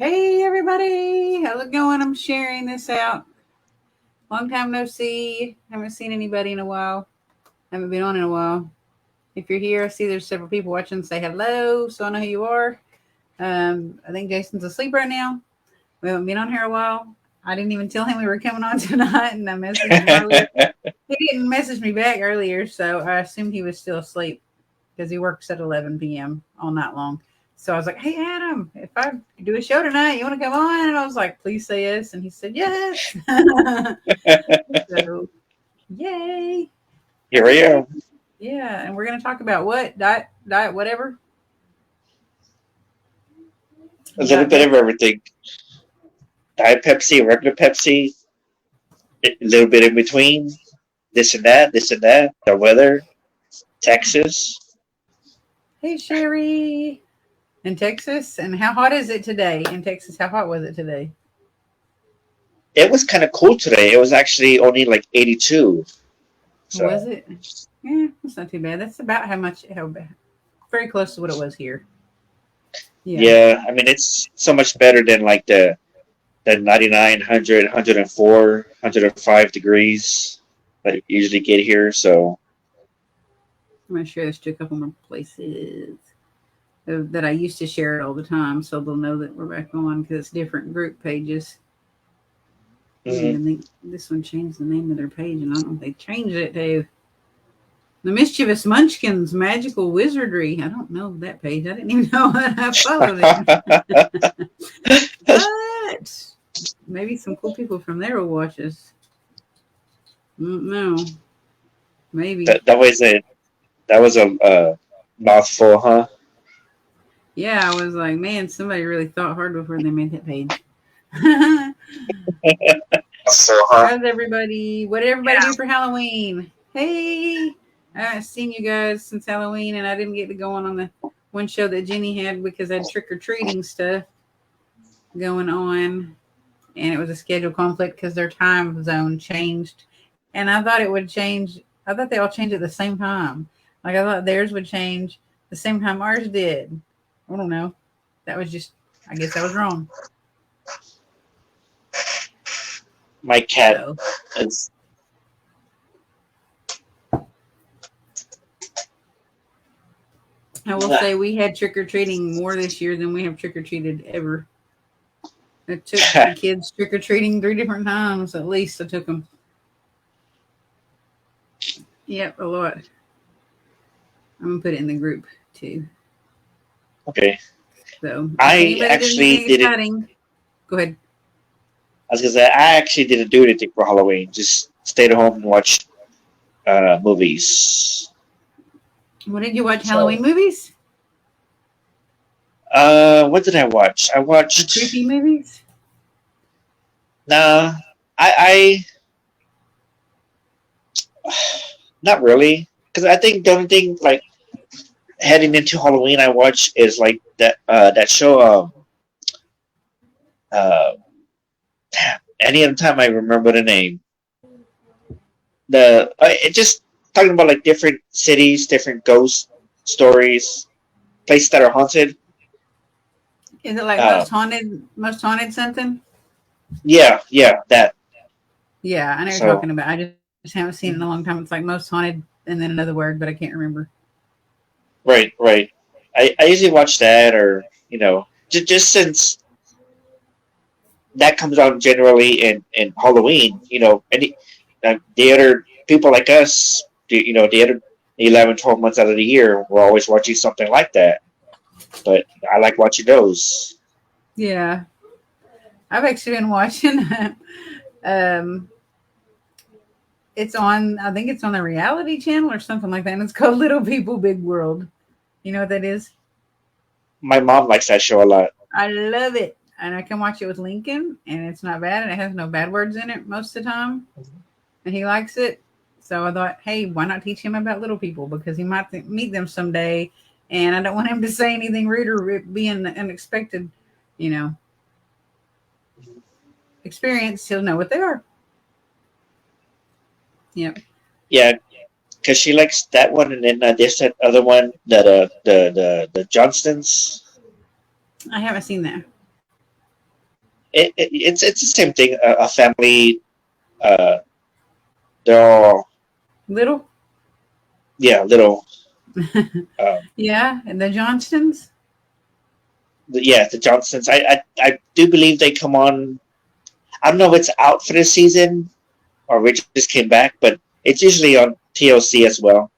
Hey everybody, how's it going? I'm sharing this out. Long time no see. Haven't seen anybody in a while. Haven't been on in a while. If you're here, I see there's several people watching. Say hello, so I know who you are. I think Jason's asleep right now. We haven't been on here a while. I didn't even tell him we were coming on tonight, and I messaged him earlier. He didn't message me back earlier, so I assumed he was still asleep because he works at 11 p.m. all night long. So I was like, hey, Adam, if I do a show tonight, you want to come on? And I was like, please say yes. And he said, yes. So, yay. Here I am. Yeah. And we're going to talk about what? Diet, whatever. A little bit of everything. Diet Pepsi, regular Pepsi, a little bit in between. This and that, the weather, Texas. Hey, Sherry. In Texas. And how hot is it today? In Texas, how hot was it today? It was kind of cool today. It was actually only like 82. So. Was it? Yeah, it's not too bad. That's about how bad. Very close to what it was here. Yeah, I mean, it's so much better than like the 99, 100, 104, 105 degrees that you usually get here. So I'm going to share this to a couple more places that I used to share it all the time, so they'll know that we're back on because it's different group pages. Mm-hmm. And I think this one changed the name of their page, and I don't know if they changed it to The Mischievous Munchkins Magical Wizardry. I don't know that page. I didn't even know that I followed it. But maybe some cool people from there will watch us. No, maybe that was a mouthful, huh? Yeah, I was like, man, somebody really thought hard before they made that page. How's everybody? What did everybody do for Halloween? Hey, I haven't seen you guys since Halloween, and I didn't get to go on the one show that Jenny had because I had trick-or-treating stuff going on, and it was a schedule conflict because their time zone changed, and I thought it would change. I thought they all changed at the same time. Like, I thought theirs would change the same time ours did. I don't know. That was just, I guess I was wrong. My cat is. I will say we had trick-or-treating more this year than we have trick-or-treated ever. I took the kids trick-or-treating 3 different times. At least I took them. Yep, a lot. I'm going to put it in the group too. Okay. So I actually didn't. Go ahead. I was gonna say I actually didn't do anything for Halloween. Just stayed at home and watched movies. What did you watch? Halloween movies? What did I watch? I watched the creepy movies. Nah, I not really, because I think the only thing like heading into Halloween I watch is like that show. Any other time I remember the name. It just talking about like different cities, different ghost stories, places that are haunted. Is it like most haunted something? Yeah, that. Yeah, I know you're talking about. I just haven't seen it in a long time. It's like most haunted, and then another word, but I can't remember. Right. I usually watch that, or just since that comes out generally in Halloween. Any the other people like us, the other 11, 12 months out of the year, we're always watching something like that. But I like watching those. Yeah, I've actually been watching. It's on. I think it's on the Reality Channel or something like that, and it's called Little People, Big World. You know what that is? My mom likes that show a lot. I love it. And I can watch it with Lincoln, and it's not bad, and it has no bad words in it most of the time. And he likes it. So I thought, hey, why not teach him about little people? Because he might meet them someday, and I don't want him to say anything rude or be an unexpected, experience. He'll know what they are. Yep. Yeah, because she likes that one, and then there's that other one, that the Johnstons. I haven't seen that. it's the same thing. A family, uh, they're all Little. yeah, little. Um, Yeah, and the Johnstons. yeah, the Johnsons. I do believe they come on. I don't know if it's out for this season or we just came back, but it's usually on TLC as well,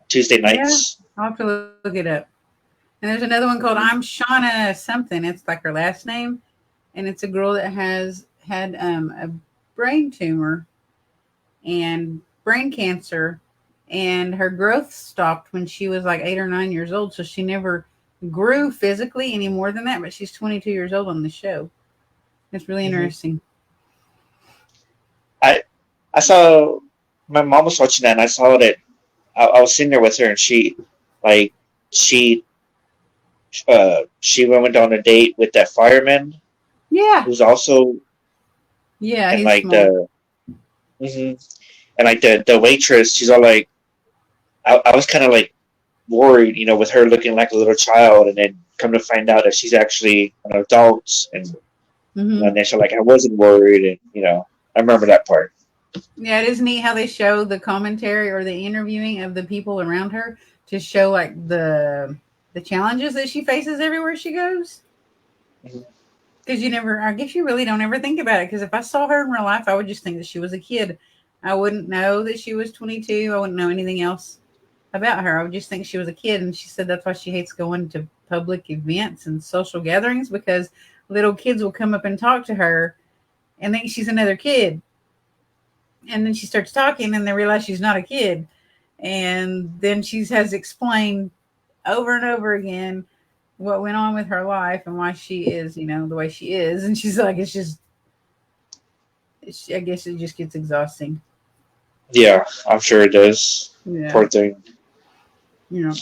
Tuesday Yeah, nights. I'll have to look it up. And there's another one called I'm Shauna something. It's like her last name, and it's a girl that has had a brain tumor and brain cancer, and her growth stopped when she was like 8 or 9 years old. So she never grew physically any more than that. But she's 22 years old on the show. It's really Mm-hmm. interesting. I I saw my mom was watching that, and I saw that I was sitting there with her, and like she she went on a date with that fireman Yeah, who's also yeah, and he's like smart. the mhm. And like the waitress, she's all like I was kind of like worried, with her looking like a little child, and then come to find out that she's actually an adult, and Hmm. initially like I wasn't worried, and I remember that part. Yeah, it is neat how they show the commentary or the interviewing of the people around her to show like the challenges that she faces everywhere she goes. Mhm. Because you never, I guess you really don't ever think about it. Because if I saw her in real life, I would just think that she was a kid. I wouldn't know that she was 22. I wouldn't know anything else about her. I would just think she was a kid. And she said that's why she hates going to public events and social gatherings because little kids will come up and talk to her and think she's another kid. And then she starts talking and they realize she's not a kid. And then she has explained over and over again what went on with her life and why she is, the way she is. And she's like, I guess it just gets exhausting. Yeah, I'm sure it does. Yeah. Poor thing. You know,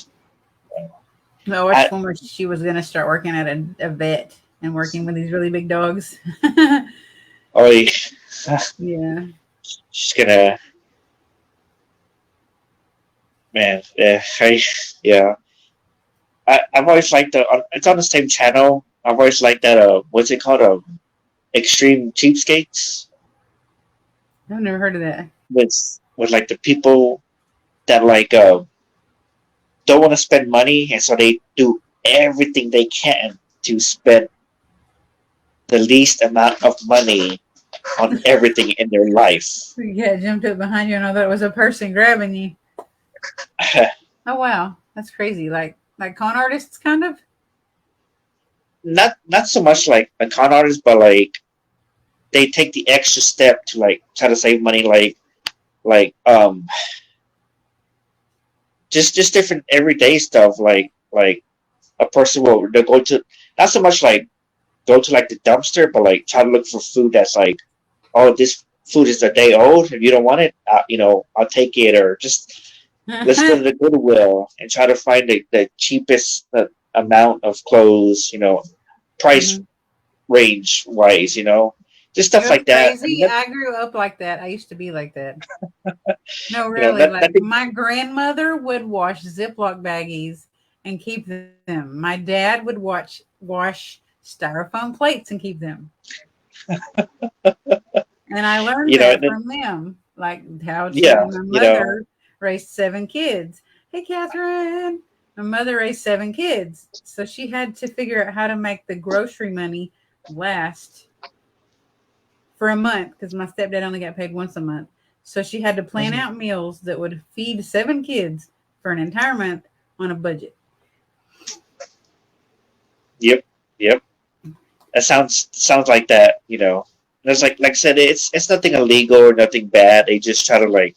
I watched I one where she was going to start working at a vet and working with these really big dogs. oh, Yeah. she's gonna man. Yeah, yeah. I've always liked it's on the same channel. I've always liked that. What's it called? Extreme Cheapskates. I've never heard of that. With like the people that like don't want to spend money, and so they do everything they can to spend the least amount of money on everything in their life. Yeah, jumped up behind you and I thought it was a person grabbing you. Oh, wow. That's crazy. Like con artists, kind of? Not so much like a con artist, but like they take the extra step to like try to save money, like just different everyday stuff, like a person will they'll go to not so much like go to like the dumpster, but like try to look for food that's like, oh, this food is a day old. If you don't want it, I'll take it, or just let's go to the Goodwill and try to find the cheapest amount of clothes, price Hmm. range wise, just You stuff know what's like that. I mean, crazy? I grew up like that. I used to be like that. No, you know really. that that Like my grandmother would wash Ziploc baggies and keep them. My dad would wash styrofoam plates and keep them. And I learned that and then, from them. Like how yeah, my mother raised 7 kids. Hey, Catherine. My mother raised 7 kids. So she had to figure out how to make the grocery money last for a month because my stepdad only got paid once a month. So she had to plan mhm. out meals that would feed 7 kids for an entire month on a budget. Yep, yep. That sounds like that. There's like I said, it's nothing illegal or nothing bad. They just try to like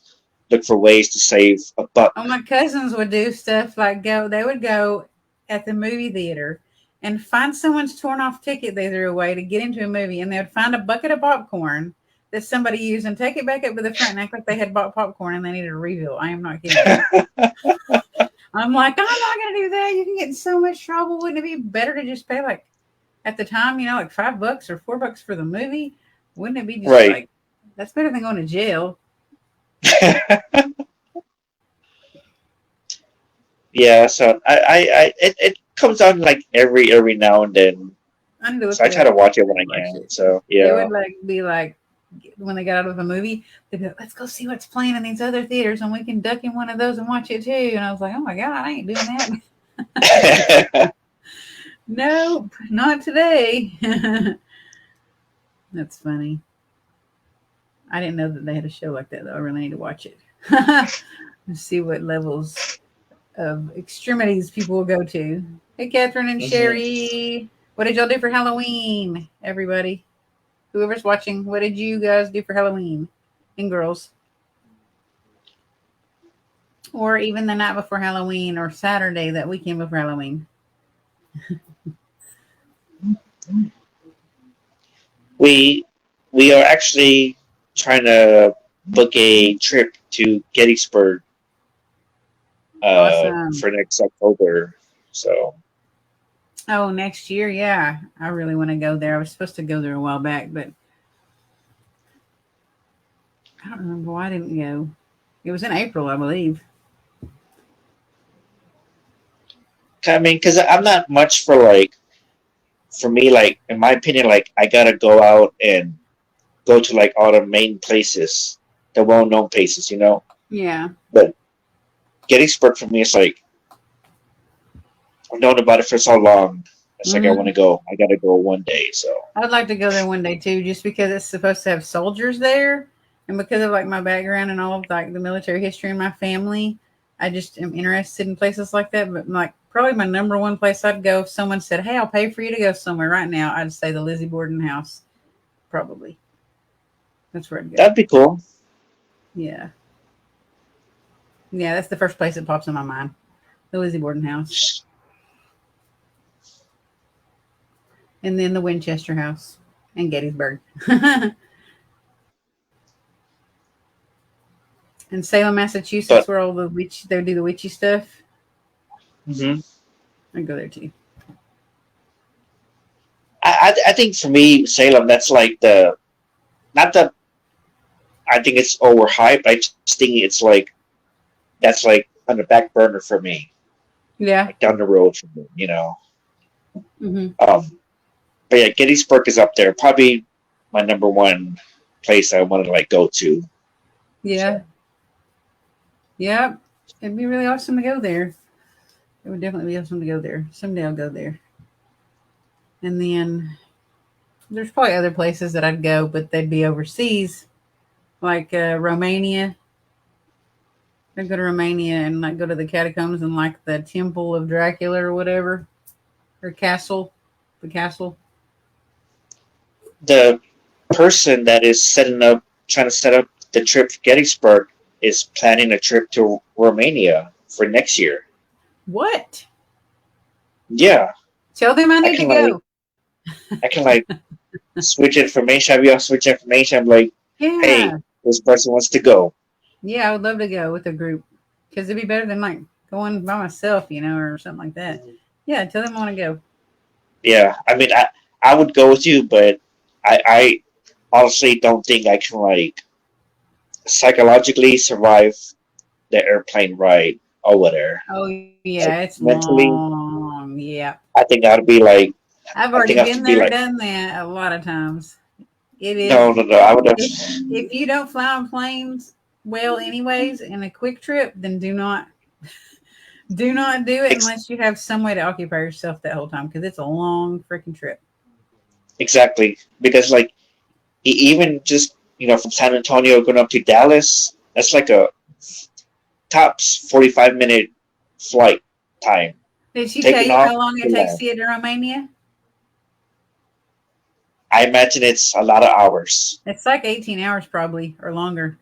look for ways to save a buck. Oh, my cousins would do stuff like they would go at the movie theater and find someone's torn off ticket they threw away to get into a movie, and they would find a bucket of popcorn that somebody used and take it back up to the front and act like they had bought popcorn and they needed a refill. I am not kidding you. I'm like, I'm not going to do that. You can get in so much trouble. Wouldn't it be better to just pay like at the time, like $5 or $4 for the movie? Wouldn't it be just Right. like that's better than going to jail? Yeah. So it comes on like every now and then. I need to look So I it try up. to watch it when I Watch can. it. So They yeah. would like be like when they got out of a movie, they'd be like, "Let's go see what's playing in these other theaters, and we can duck in one of those and watch it too." And I was like, "Oh my god, I ain't doing that." Nope, not today. That's funny. I didn't know that they had a show like that though. I really need to watch it. Let's see what levels of extremities people will go to. Hey, Catherine and Mhm. Sherry. What did y'all do for Halloween, everybody? Whoever's watching, what did you guys do for Halloween? And girls. Or even the night before Halloween or Saturday, that weekend before Halloween. we we are actually trying to book a trip to Gettysburg Awesome. for next October. So Oh, next year, yeah. I really want to go there. I was supposed to go there a while back, but I don't remember why I didn't go. It was in April, I believe. I mean, because I'm not much for like for me like in my opinion like I gotta go out and go to like all the main places, the well known places, you know. Yeah. But Gettysburg for me is like I've known about it for so long. It's like I want Hmm. to go. I gotta go one day. So I'd like to go there one day too, just because it's supposed to have soldiers there, and because of like my background and all of like the military history in my family, I just am interested in places like that. But like probably my number one place I'd go if someone said, "Hey, I'll pay for you to go somewhere right now," I'd say the Lizzie Borden house. Probably that's where I'd go. that'd be cool. Yeah, yeah, that's the first place that pops in my mind. The Lizzie Borden house, and then the Winchester house and Gettysburg. In Salem, Massachusetts, But where all the witch they do the witchy stuff. mhm. I'd go there too. I think for me Salem that's like the not the I think it's overhyped. I just think it's like that's like on the back burner for me, Yeah. like down the road for me, you know. Hmm. Um, but yeah, Gettysburg is up there. Probably my number one place I want to like go to. Yeah. So, Yeah. It'd be really awesome to go there. It would definitely be awesome to go there. Someday I'll go there. And then there's probably other places that I'd go, but they'd be overseas, like Romania. I'd go to Romania and like go to the catacombs and like the Temple of Dracula or whatever, or castle, the castle. the person that is setting up, trying to set up the trip to Gettysburg, is planning a trip to Romania for next year. What? Yeah, Tell them I I need to can like go. I can like switch information. I'll switch information. I'm like, hey, Yeah. this person wants to go. Yeah, I would love to go with a group because it'd be better than like going by myself, or something like that. Yeah, tell them I want to go. Yeah, I mean, I would go with you, but I honestly don't think I can like psychologically survive the airplane ride or whatever. Oh yeah, Like it's mentally, long. Yeah, I think I'd be like, I've I already think I have to been be there, like, done that a lot of times. It is no, no, no. I would have. if you don't fly on planes well, anyways, in a quick trip, then do not do it Ex- unless you have some way to occupy yourself that whole time because it's a long freaking trip. exactly, because like even just from San Antonio going up to Dallas, that's like a tops 45-minute flight time. Did she tell Taking you off how long to it takes land. to get to Romania? I imagine it's a lot of hours. It's like 18 hours probably or longer.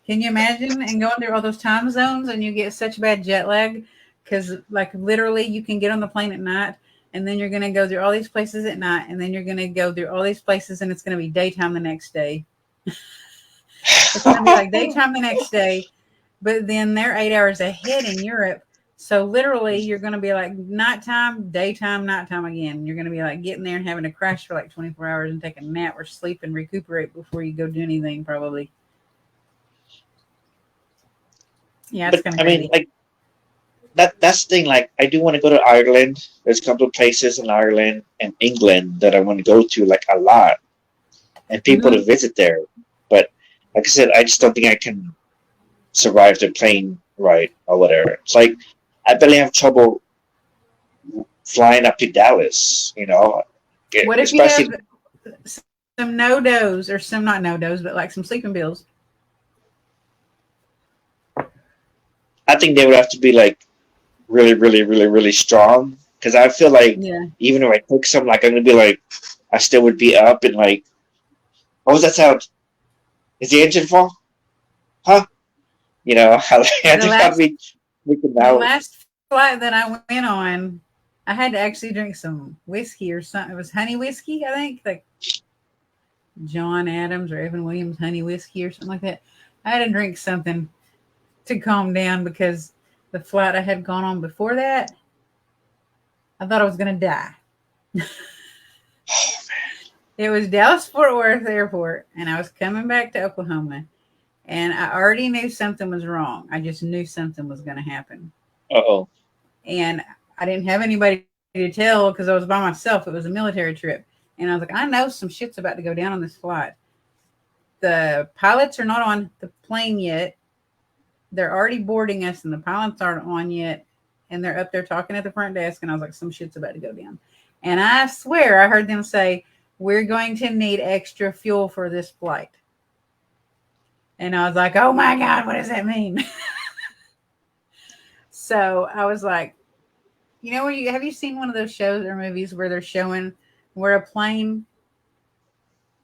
Can you imagine and going through all those time zones and you get such bad jet lag? Because, like, literally, you can get on the plane at night and then you're going to go through all these places at night and then you're going to go through all these places and it's going to be daytime the next day. It's going to be like daytime the next day, but then they're 8 hours ahead in Europe. So, literally, you're going to be like nighttime, daytime, nighttime again. You're going to be like getting there and having to crash for like 24 hours and take a nap or sleep and recuperate before you go do anything, probably. Yeah, it's But kind of I mean, crazy. like that's the thing. Like, I do want to go to Ireland. There's a couple of places in Ireland and England that I want to go to, like, a lot, and people to Hmm. visit there. But like I said, I just don't think I can survive the plane ride or whatever. It's like I barely have trouble flying up to Dallas. What if you Especially have some no dos, or some not no dos, but like some sleeping pills? I think they would have to be like really, really, really, really strong because I feel like Yeah. even if I took some, like I'm gonna be like I still would be up and like, what was that sound? Is the engine fall? Huh? I The just gotta last be freaking the out. last flight that I went on, I had to actually drink some whiskey or something. It was honey whiskey, I think, like John Adams or Evan Williams honey whiskey or something like that. I had to drink something to calm down because the flight I had gone on before that, I thought I was going to die. It was Dallas Fort Worth Airport, and I was coming back to Oklahoma, and I already knew something was wrong. I just knew something was going to happen, Uh-oh. and I didn't have anybody to tell because I was by myself. It was a military trip, and I was like, I know some shit's about to go down on this flight. The pilots are not on the plane yet. They're already boarding us, and the pilots aren't on yet, and they're up there talking at the front desk, and I was like, some shit's about to go down. And I swear I heard them say, we're going to need extra fuel for this flight. And I was like, oh my God, what does that mean? So I was like, where have you seen one of those shows or movies where they're showing where a plane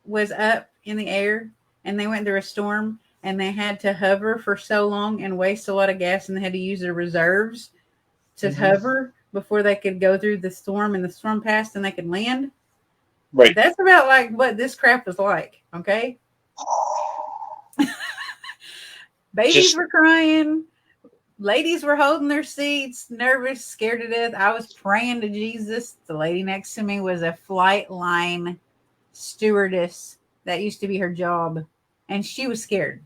was up in the air and they went through a storm and they had to hover for so long and waste a lot of gas, and they had to use their reserves to Hmm. hover before they could go through the storm, and the storm passed and they could land? Right. That's about like what this crap was like. Okay. Babies Just were crying. Ladies were holding their seats, nervous, scared to death. I was praying to Jesus. The lady next to me was a flight line stewardess. That used to be her job. And she was scared.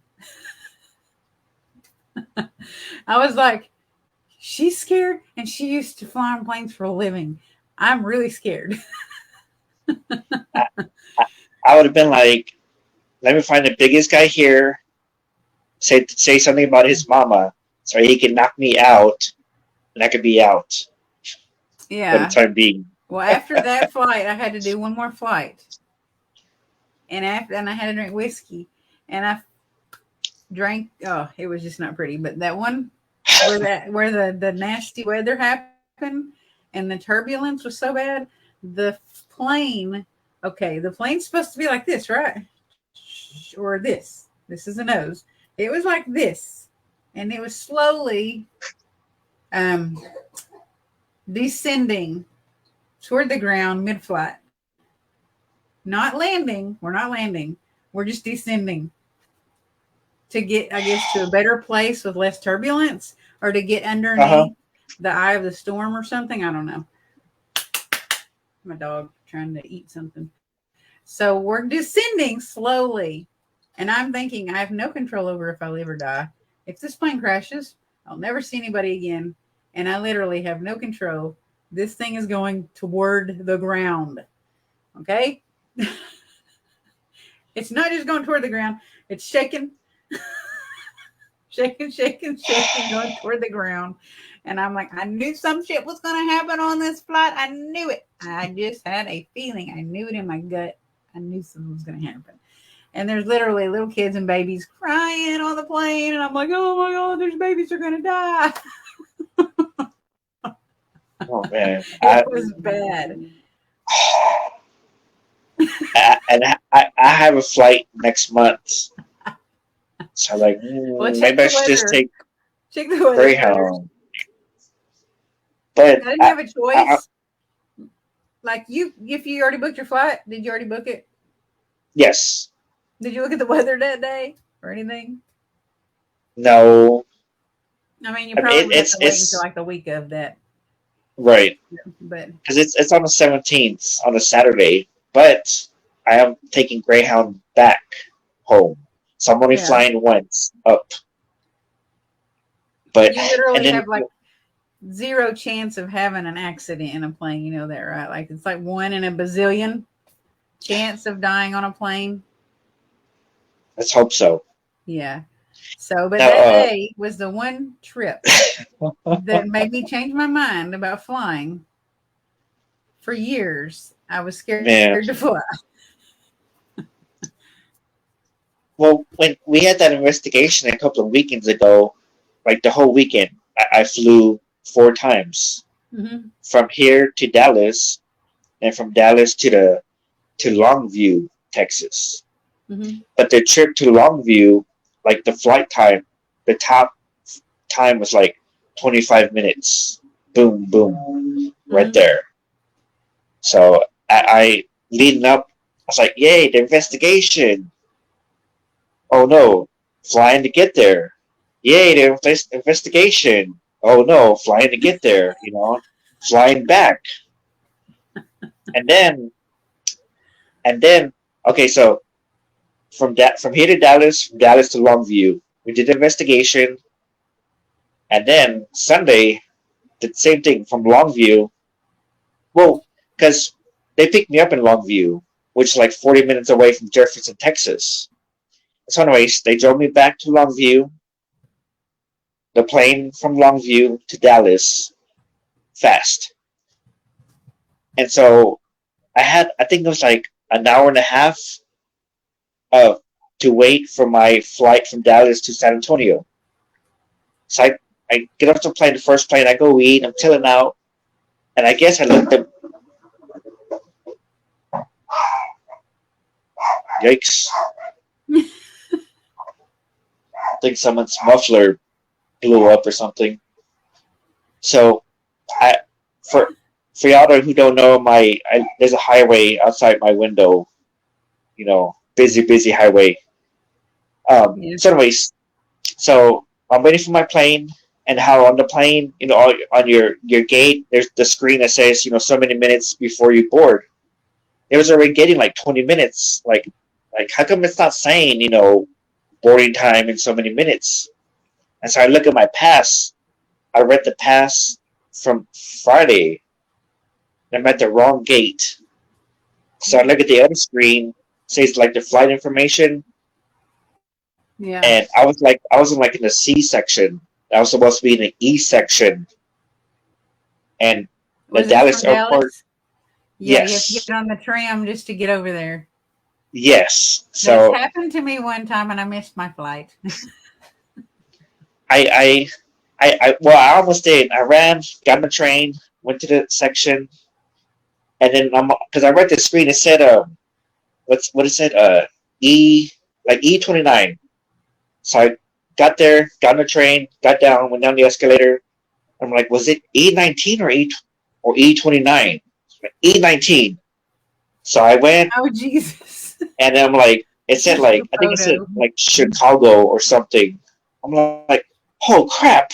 I was like, she's scared and she used to fly on planes for a living. I'm really scared. I, I would have been like, let me find the biggest guy here. Say something about his mama, so he can knock me out, and I could be out for the Yeah. time being. Well, after that flight, I had to do one more flight. And I had to drink whiskey. And I drank, oh, it was just not pretty. But that one where the nasty weather happened and the turbulence was so bad, the plane, okay, the plane's supposed to be like this, right? Or this. This is a nose. It was like this. And it was slowly um, descending toward the ground mid flight. Not landing. We're not landing. We're just descending to get, I guess, to a better place with less turbulence, or to get Uh-huh. underneath the eye of the storm or something. I don't know. My dog trying to eat something. So we're descending slowly. And I'm thinking I have no control over if I live or die. If this plane crashes, I'll never see anybody again. And I literally have no control. This thing is going toward the ground. Okay? It's not just going toward the ground, it's shaking, shaking, shaking, shaking, going toward the ground. And I'm like, I knew some shit was going to happen on this flight. I knew it. I just had a feeling. I knew it in my gut. I knew something was going to happen. And there's literally little kids and babies crying on the plane. And I'm like, oh my God, there's babies are going to die. Oh man, It was bad. I have a flight next month, so I'm like, Well, check maybe I the should just weather. take Check the weather first. Greyhound. But I didn't have a choice. Like you, if you already booked your flight, did you already book it? yes, Did you look at the weather that day or anything? no, I mean, you I mean probably would have to wait until it's like the week of that. right But because it's on the 17th on a Saturday, but I am taking Greyhound back home, so I'm only yeah, flying once up. But you and literally then have like zero chance of having an accident in a plane. You know that, right? Like it's like 1 in a bazillion chance of dying on a plane. Let's hope so. Yeah. So, but that Now, day was the one trip that made me change my mind about flying. For years, I was scared to man, fly. well, when we had that investigation a couple of weekends ago, like the whole weekend, I flew 4 times Mm-hmm. from here to Dallas, and from Dallas to Longview, Texas. Mm-hmm. But the trip to Longview, like the flight time, the top time was like 25 minutes. Boom, boom, right Mm-hmm. there. So I leading up, I was like, "Yay, the investigation!" Oh no, flying to get there. Yay, the investigation. Oh no, flying to get there. Flying back, and then and then. Okay, so from here to Dallas, from Dallas to Longview, we did the investigation, and then Sunday did the same thing from Longview. Well, because they picked me up in Longview, which is like 40 minutes away from Jefferson, Texas. So, anyways, they drove me back to Longview, the plane from Longview to Dallas, fast. And so I think it was like an hour and a half uh, to wait for my flight from Dallas to San Antonio. So I get off the plane, the first plane, I go eat, I'm chilling out, and I guess I looked up, yikes, I think someone's muffler blew up or something. So I for for y'all who don't know, there's a highway outside my window. Busy highway. Yeah. So anyways, so I'm waiting for my plane, and how on the plane, on your gate, there's the screen that says, so many minutes before you board. It was already getting like 20 minutes. Like how come it's not saying, boarding time in so many minutes? And so I look at my pass. I read the pass from Friday. I'm at the wrong gate. So I look at the other screen, says like the flight information, Yeah. and I was in the C section. I was supposed to be in the E section, and the Was this Dallas from airport. Dallas? Yeah, you have to Yes, get on the tram just to get over there. yes. That's So happened to me one time and I missed my flight. I well, I almost did. I ran, got on the train, went to the section, and then because I read the screen, it said what it said E like E29. So I got there, got on the train, got down, went down the escalator. I'm like, was it E19 or E29? E19. So I went, Oh, Jesus. and I'm like, it said Just the I think it said photo. like Chicago or something. I'm like, oh crap,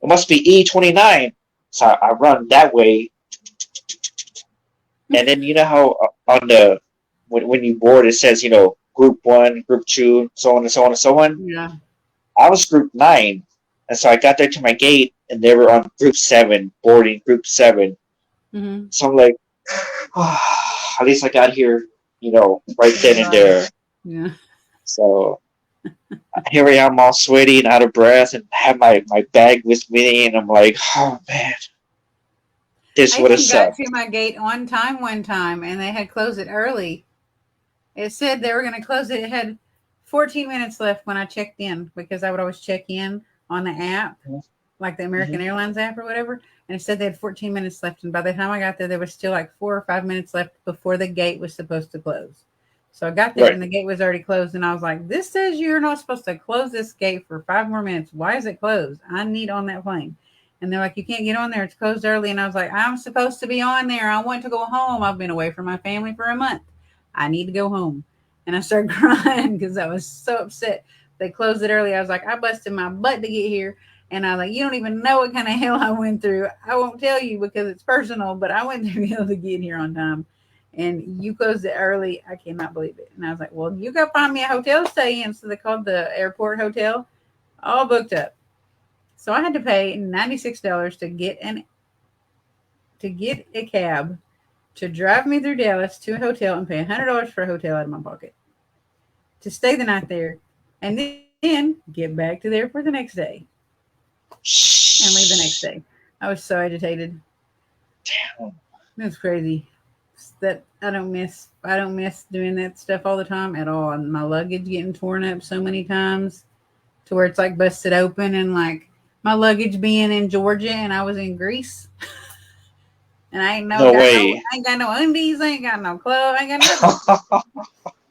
it must be E29. So I run that way, and then you know how on the when you board it says group one, group two, so on and so on and so on. Yeah. I was group nine, and so I got there to my gate, and they were on group seven, boarding group seven. Mm-hmm. So I'm like, oh, at least I got here, right then and Right. there. Yeah. So here I am, all sweaty and out of breath, and have my bag with me, and I'm like, oh man, this I would have even got to sucked. my gate on time one time and they had closed it early. It said they were going to close it. It had 14 minutes left when I checked in because I would always check in on the app, like the Mm-hmm. American Airlines app or whatever. And it said they had 14 minutes left. And by the time I got there, there was still like 4 or 5 minutes left before the gate was supposed to close. So I got there Right. and the gate was already closed. And I was like, this says you're not supposed to close this gate for 5 more minutes. Why is it closed? I need on that plane. And they're like, you can't get on there. It's closed early. And I was like, I'm supposed to be on there. I want to go home. I've been away from my family for a month. I need to go home. And I started crying because I was so upset. They closed it early. I was like, I busted my butt to get here. And I was like, you don't even know what kind of hell I went through. I won't tell you because it's personal, but I went through hell to get here on time. And you closed it early. I cannot believe it. And I was like, well, you go find me a hotel to stay in. So they called the airport hotel, all booked up. So I had to pay $96 to get a cab to drive me through Dallas to a hotel and pay $100 for a hotel out of my pocket to stay the night there, and then get back to there for the next day and leave the next day. I was so agitated. It was crazy. That I don't miss doing that stuff all the time at all. And my luggage getting torn up so many times to where it's like busted open, and like my luggage being in Georgia and I was in Greece, and No way. I ain't got no undies, I ain't got no clothes, I ain't got nothing.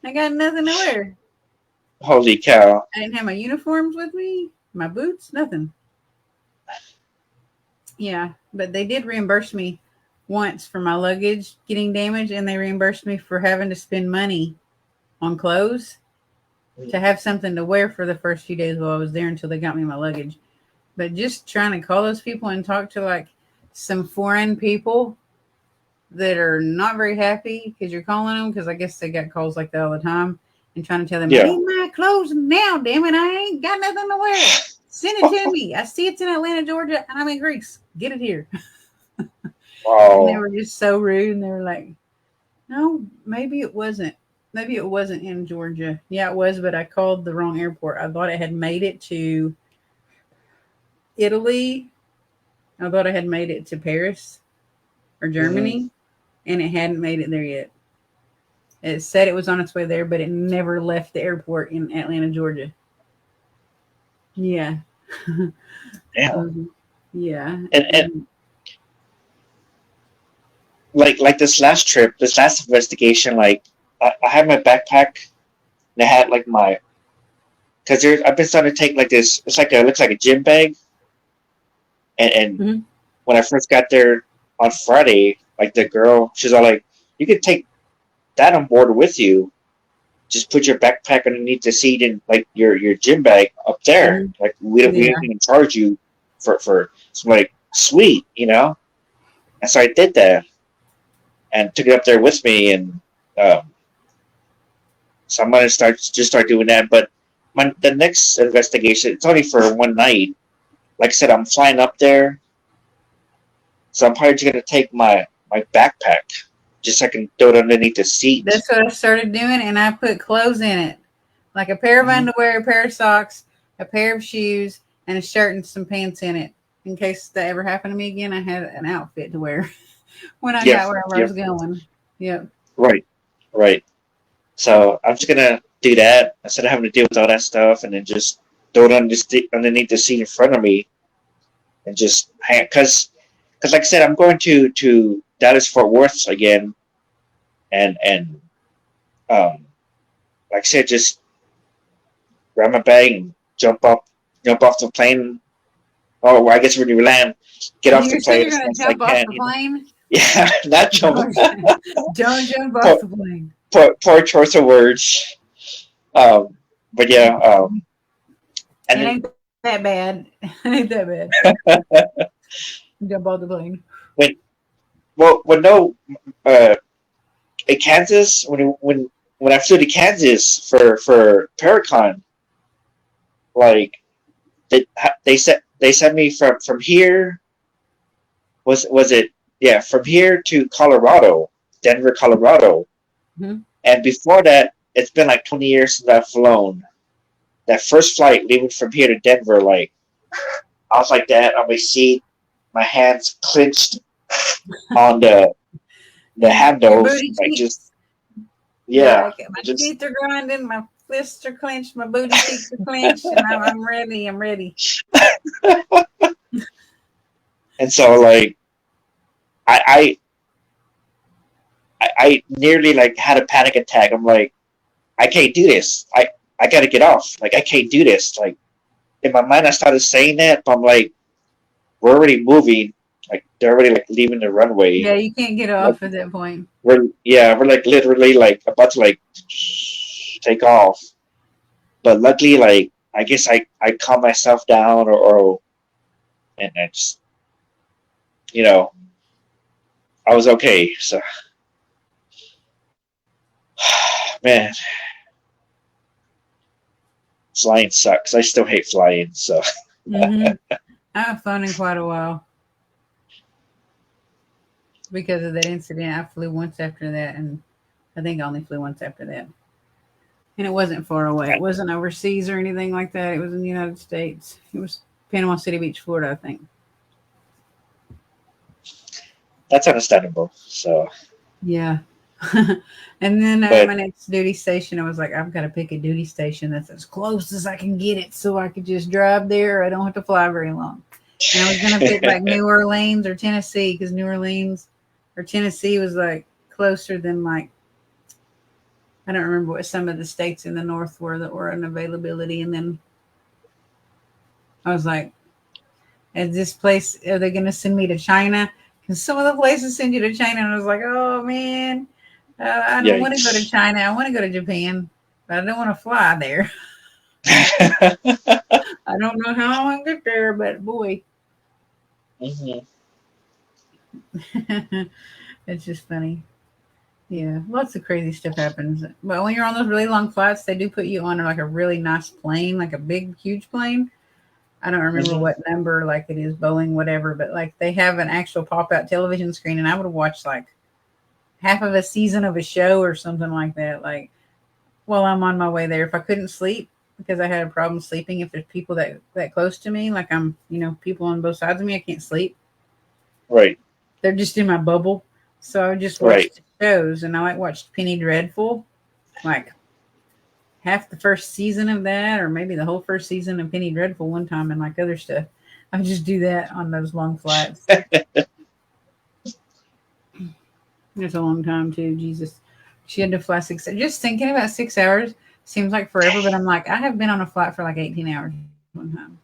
I got nothing to wear. Holy cow. I didn't have my uniforms with me, my boots, nothing. Yeah, but they did reimburse me once for my luggage getting damaged, and they reimbursed me for having to spend money on clothes to have something to wear for the first few days while I was there until they got me my luggage. But just trying to call those people and talk to like some foreign people that are not very happy because you're calling them, because I guess they got calls like that all the time, and trying to tell them, I Yeah. need my clothes now, damn it, I ain't got nothing to wear. Send it to me. I see it's in Atlanta, Georgia, and I'm in Greece. Get it here. And they Wow. were just so rude, and they were like, no, maybe it wasn't. Maybe it wasn't in Georgia. Yeah, it was, but I called the wrong airport. I thought it had made it to Italy. I thought I had made it to Paris or Hmm. Germany, and it hadn't made it there yet. It said it was on its way there, but it never left the airport in Atlanta, Georgia. Yeah. Damn. Um, yeah. And And like this last trip, this last investigation, like I had my backpack and I had like my because there's I've been starting to take like this. It's like a looks like a gym bag, and mhm. when I first got there on Friday, like the girl, she's all like, "You can take that on board with you. Just put your backpack underneath the seat and like your gym bag up there. Mhm. Like we Yeah. don't even charge you for." So I'm like, sweet, you know. And so I did that and took it up there with me, and um, so I'm gonna start doing that. But the next investigation, it's only for one night. Like I said, I'm flying up there, so I'm probably just gonna take my backpack just so I can throw it underneath the seat. That's what I started doing, and I put clothes in it, like a pair of Mm-hmm. underwear, a pair of socks, a pair of shoes, and a shirt and some pants in it. In case that ever happened to me again, I had an outfit to wear when I Yep, got wherever I yep, was going. Yep. right, right. So I'm just gonna do that instead of having to deal with all that stuff, and then just throw it underneath the seat in front of me, and just hang. Because like I said, I'm going to Dallas Fort Worth again, and um, like I said, just grab my bag and jump off the plane. Oh, well, I guess when you land, get off the You said plane you're as going to fast as I jump off can. the You know, plane. yeah, not jump. Don't, don't jump off poor, the plane. poor choice of words. But yeah, and It then ain't that bad. It ain't that bad. Jump off the plane. when well no, uh, in Kansas when I flew to Kansas for Paracon, like they sent me from here. Was it, yeah, from here to Colorado, Denver, Colorado. Mhm. And before that, it's been like 20 years since I've flown. That first flight leaving from here to Denver, like I was like that on my seat, my hands clenched on the Your handles, booty like just, cheeks. You're yeah, like, my just. teeth are grinding, my fists are clenched, my booty cheeks are clenched, and I'm ready. I'm ready. And so like I, I nearly like had a panic attack. I'm like, I can't do this. I got to get off. Like I can't do this. Like in my mind, I started saying that, but I'm like, we're already moving. Like they're already like leaving the runway. Yeah, you can't get Like off at that point. we're like literally like about to like take off. But luckily, like I guess I calm myself down, or and I just, you know, I was okay. So man, flying sucks. I still hate flying. So Mm-hmm. I haven't flown in quite a while because of that incident. I flew once after that, and I think I only flew once after that. And it wasn't far away. It wasn't overseas or anything like that. It was in the United States. It was Panama City Beach, Florida, I think. That's understandable. So, Yeah. And then but my next duty station, I was like, I've got to pick a duty station that's as close as I can get it so I could just drive there. I don't have to fly very long. And I was going to pick like New Orleans or Tennessee because New Orleans or Tennessee was like closer than like, I don't remember what some of the states in the north were that were an availability. And then I was like, at this place, are they going to send me to China? Because some of the places send you to China. And I was like, oh man, I don't want to go to yikes. China. I want to go to Japan, but I don't want to fly there. I don't know how I'm going to get there, but boy, Mhm. it's just funny. Yeah, lots of crazy stuff happens. But when you're on those really long flights, they do put you on like a really nice plane, like a big, huge plane. I don't remember Mhm. what number, like it is Boeing, whatever, but like they have an actual pop out television screen, and I would watch like half of a season of a show or something like that. Like while I'm on my way there, if I couldn't sleep because I had a problem sleeping, if there's people that close to me, like I'm, people on both sides of me, I can't sleep. Right. They're just in my bubble, so I would just watch Right. the shows, and I like watched Penny Dreadful, like half the first season of that, or maybe the whole first season of Penny Dreadful one time, and like other stuff. I would just do that on those long flights. It's a long time too. Jesus, she had to fly 6. Just thinking about 6 hours seems like forever, but I'm like, I have been on a flight for like 18 hours one time.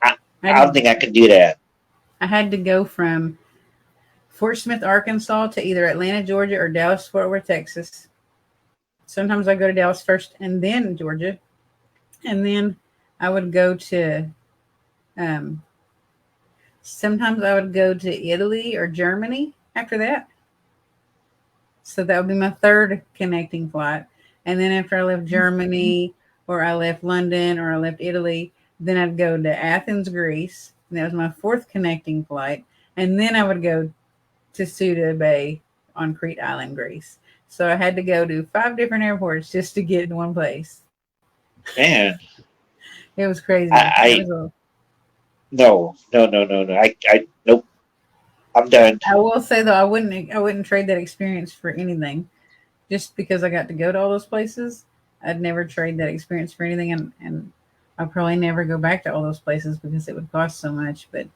I, I I don't did. think I can do that. I had to go from Fort Smith, Arkansas, to either Atlanta, Georgia, or Dallas, Fort Worth, Texas. Sometimes I go to Dallas first, and then Georgia, and then I would go to. Um, Sometimes I would go to Italy or Germany after that. So that would be my third connecting flight. And then after I left Germany or I left London or I left Italy, then I'd go to Athens, Greece. And that was my fourth connecting flight. And then I would go to Suda Bay on Crete Island, Greece. So I had to go to 5 different airports just to get in one place. Man, It was crazy. It was I a, no, no, no, no, no. I nope. I'm done. I will say though, I wouldn't trade that experience for anything. Just because I got to go to all those places, I'd never trade that experience for anything, and I'll probably never go back to all those places because it would cost so much. But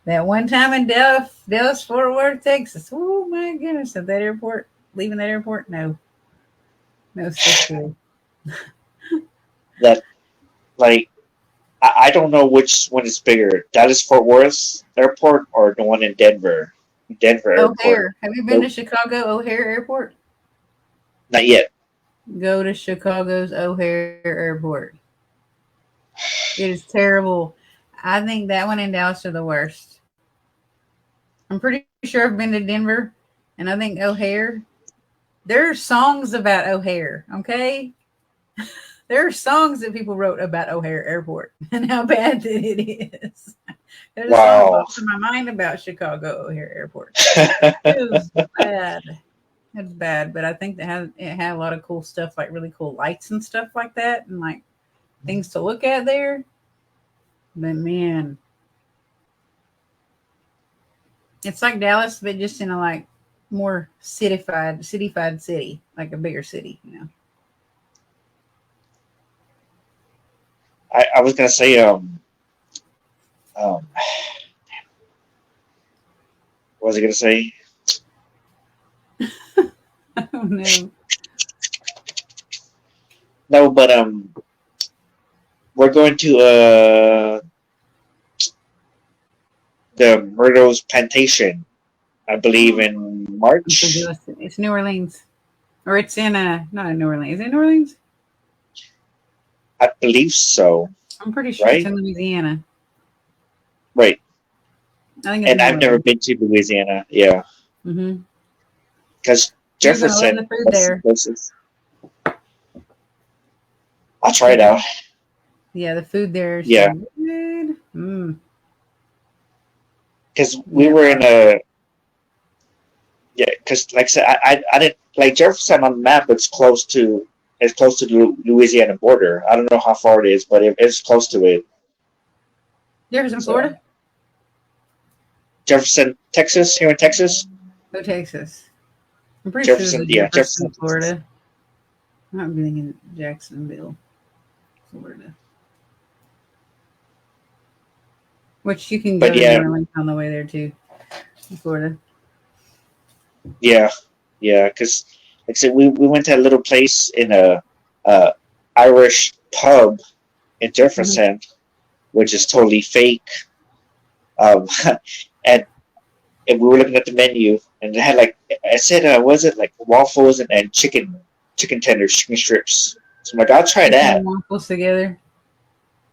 that one time in Dallas, Fort Worth, Texas, oh my goodness, at that airport, leaving that airport, no, no, so cool. That like I don't know which one is bigger, Dallas Fort Worth Airport or the one in Denver, Denver Airport. O'Hare, have you been to Nope, Chicago O'Hare Airport? not yet. Go to Chicago's O'Hare Airport. It is terrible. I think that one in Dallas are the worst. I'm pretty sure I've been to Denver, and I think O'Hare. There are songs about O'Hare, okay? There are songs that people wrote about O'Hare Airport and how bad that it is. There's a song Wow. pops in my mind about Chicago O'Hare Airport. It was bad. It's bad, but I think it had a lot of cool stuff, like really cool lights and stuff like that, and like things to look at there. But man, it's like Dallas, but just in a like more cityfied city, like a bigger city. I was gonna say um what was I gonna say? I don't know. No, but we're going to the Myrtle's plantation, I believe in I'm so March. jealous. It's New Orleans, or it's in not in New Orleans. Is it New Orleans? I believe so, I'm pretty sure it's right? in Louisiana. Right. I think it's And New I've never Orleans. been to Louisiana. Yeah, Mm-hmm. because You're gonna love the Jefferson, food that's the there. closest. I'll try You're it out. gonna, yeah, the food there is so Yeah, good. because we Yeah, were in a yeah. Because like I said, I didn't like Jefferson on the map. It's close to the Louisiana border. I don't know how far it is, but it's close to it. Jefferson, So Florida. Jefferson, Texas, here in Texas. Go Texas. I'm pretty sure Jefferson, it's yeah, Jefferson, Jefferson, Texas. Florida. I'm not thinking Jacksonville, Florida. Which you can go But to New yeah, Orleans on the way there too, Florida. yeah, yeah. Because like I said, we went to a little place in a Irish pub in Mm-hmm. Jefferson, which is totally fake. Um, and and we were looking at the menu, and it had like I said, was it like waffles and chicken tenders, chicken strips? So I'm like, I'll try Chicken that. and waffles together.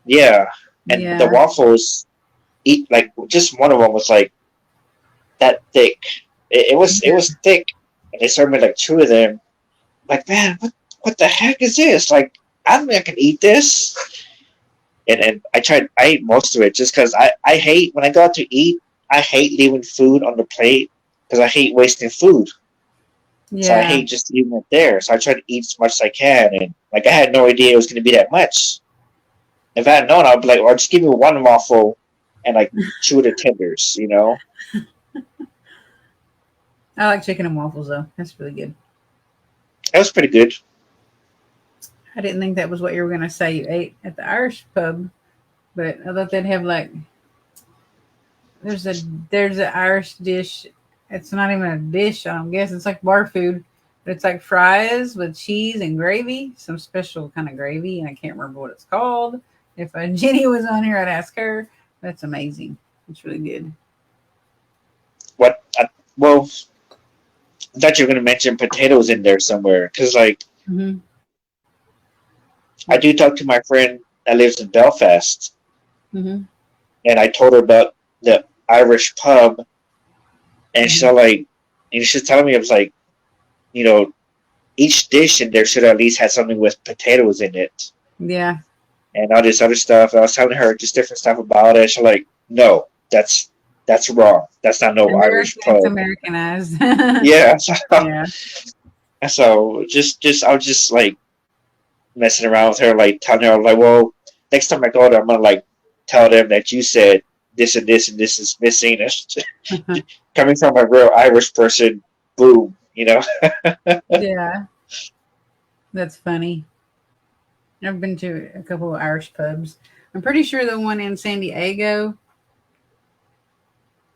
Yeah, and the Yeah. waffles, eat like just one of them was like that thick. It was thick, and they served me like two of them. Like, man, what the heck is this? Like, I don't think I can eat this. And I ate most of it just because I hate when I go out to eat. I hate leaving food on the plate because I hate wasting food. So I Yeah. hate just leaving it there. So I try to eat as much as I can. And like I had no idea it was going to be that much. If I had known, I'd be like, well, just give me one waffle and like two of the tenders. I like chicken and waffles though. That's really good. That was pretty good. I didn't think that was what you were gonna say. You ate at the Irish pub, but I thought they'd have like there's a there's an Irish dish. It's not even a dish. I don't guess it's like bar food, but it's like fries with cheese and gravy, some special kind of gravy, and I can't remember what it's called. If Jenny was on here, I'd ask her. That's amazing. It's really good. What? Well, I thought you were going to mention potatoes in there somewhere because like Mm-hmm. I do talk to my friend that lives in Belfast, Mm-hmm. and I told her about the Irish pub, and she's Mm-hmm. all like, and she's telling me it was like, you know, each dish in there should at least have something with potatoes in it, Yeah, and all this other stuff. I was telling her just different stuff about it. She's like, no, that's wrong. That's not no Irish American. It's pub. Americanized. Yeah, Yeah. so just I was just like messing around with her, like telling her like, well, next time I go there, I'm gonna like tell them that you said this and this and this is missing. Coming from a real Irish person, boom. Yeah, that's funny. I've been to a couple of Irish pubs. I'm pretty sure the one in San Diego,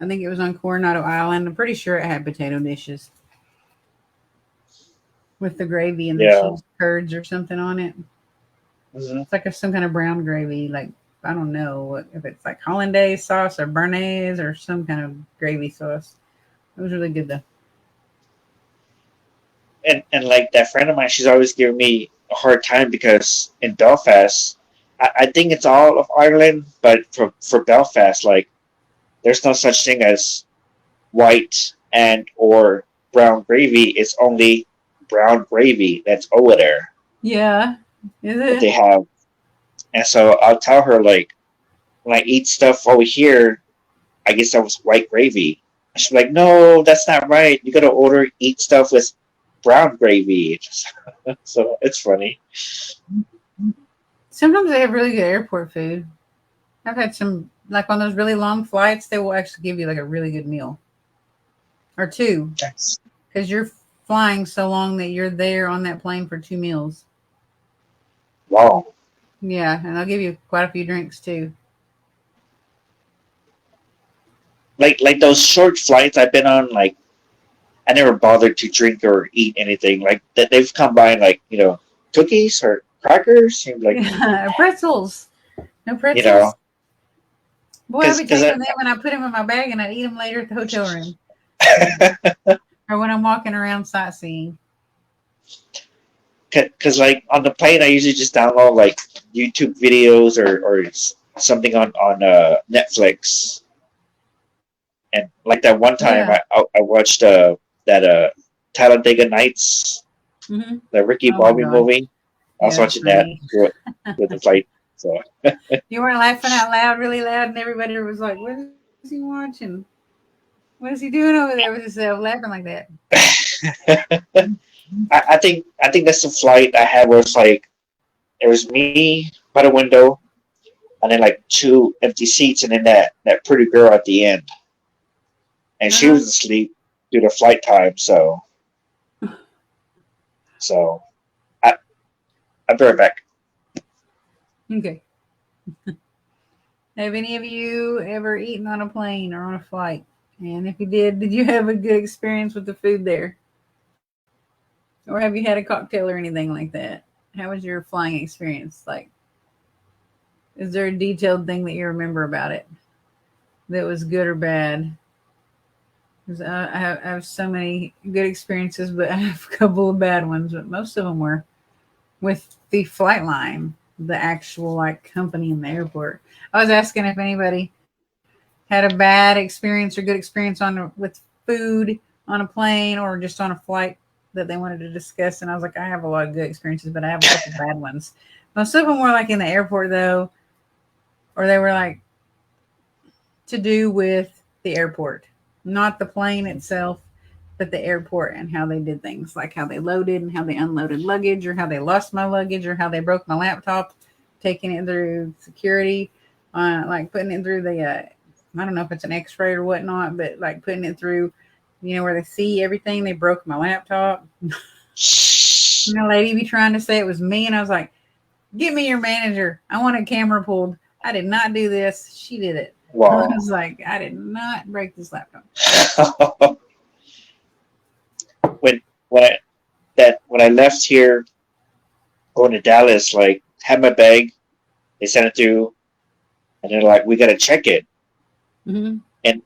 I think it was on Coronado Island. I'm pretty sure it had potato dishes with the gravy and the Yeah. cheese curds or something on it. Hmm. It's like some kind of brown gravy. Like, I don't know what if it's like hollandaise sauce or béarnaise or some kind of gravy sauce. It was really good though. And like that friend of mine, she's always giving me a hard time because in Belfast, I think it's all of Ireland, but for Belfast, like there's no such thing as white and or brown gravy. It's only brown gravy that's over there Yeah, is that it? they have. And so I'll tell her like when I eat stuff over here, I guess that was white gravy. She's like, no, that's not right. You gotta eat stuff with brown gravy. So it's funny. Sometimes they have really good airport food. I've had some like on those really long flights. They will actually give you like a really good meal or two That's because you're flying so long that you're there on that plane for two meals. wow. Yeah, and they'll give you quite a few drinks too. Like those short flights I've been on, like I never bothered to drink or eat anything. Like that they've come by like, cookies or crackers. Like, Yeah, pretzels. No you pretzels. know, Boy, I'll because be taking them and I put them in my bag and I eat them later at the hotel room or when I'm walking around sightseeing. because like on the plane I usually just download like YouTube videos or something on Netflix. And like that one time Yeah. I watched that Talladega Nights, Hmm. the Ricky Oh my Bobby gosh. movie. I was Yeah, that's watching that funny. with the flight. So You weren't laughing out loud, really loud, and everybody was like, "What is he watching?" What is he doing over there with himself, laughing like that? I think that's the flight I had where it's like it was me by the window, and then like two empty seats, and then that pretty girl at the end, and she Uh-huh. was asleep due to flight time. So I I'll be right back. Okay. Have any of you ever eaten on a plane or on a flight? And if you did you have a good experience with the food there? Or have you had a cocktail or anything like that? How was your flying experience? Like, is there a detailed thing that you remember about it that was good or bad? 'Cause I have so many good experiences, but I have a couple of bad ones. But most of them were with the flight line, the actual like company in the airport. I was asking if anybody had a bad experience or good experience with food on a plane or just on a flight that they wanted to discuss. And I was like, I have a lot of good experiences, but I have a couple bad ones. Most of them were like in the airport though, or they were like to do with the airport, not the plane itself, but the airport and how they did things, like how they loaded and how they unloaded luggage, or how they lost my luggage, or how they broke my laptop, taking it through security, like putting it through the, I don't know if it's an X-ray or whatnot, but like putting it through, where they see everything. They broke my laptop. And the lady be trying to say it was me, and I was like, "Get me your manager. I want a camera pulled. I did not do this. She did it." I Wow. was like, "I did not break this laptop." when when I left here going to Dallas, like had my bag, they sent it through, and they're like, we gotta check it. Mm-hmm. And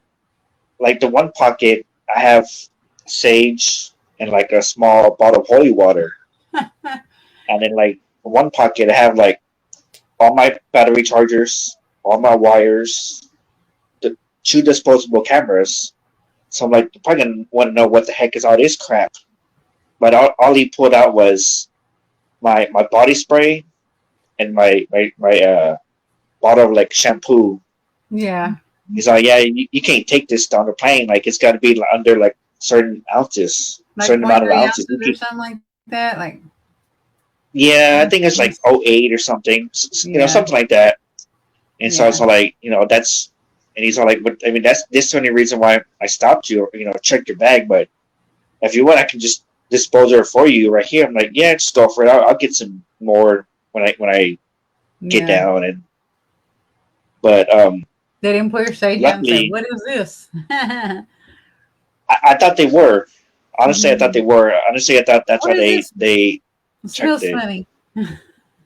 like the one pocket, I have sage and like a small bottle of holy water, and then like one pocket, I have like all my battery chargers, all my wires, the two disposable cameras. So I'm like, you're probably gonna want to know what the heck is all this crap. But all he pulled out was my body spray and my bottle of like shampoo. Yeah. He's like, yeah, you can't take this down the plane. Like it's got to be under like certain ounces, Like certain point amount of three ounces. ounces or something like that. Like, Yeah, I think it's like ounces. oh 08 or something, Yeah. something like that. And so it's Yeah. all like, that's, and he's all like, but I mean, that's this the only reason why I stopped you, or, check your bag. But if you want, I can just dispose of it for you right here. I'm like, yeah, just go for it. I'll get some more when I get Yeah. down. But They didn't put your sage out and say, luckily, "What is this?" I thought they were. Honestly, I thought they Mhm. were. Honestly, I thought that's What why is they this? they It checked smells it. funny.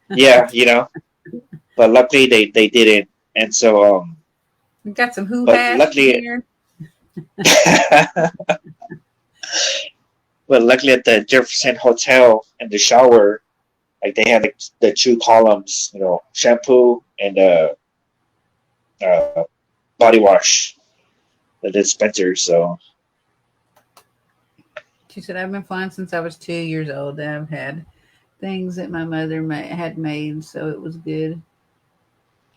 Yeah, but luckily they didn't. And so We got some who but hash in luckily here. but luckily at the Jefferson Hotel in the shower, like they had like the two columns, shampoo and uh body wash, the dispenser. So She said, "I've been flying since I was 2 years old. And I've had things that my mother had made, so it was good."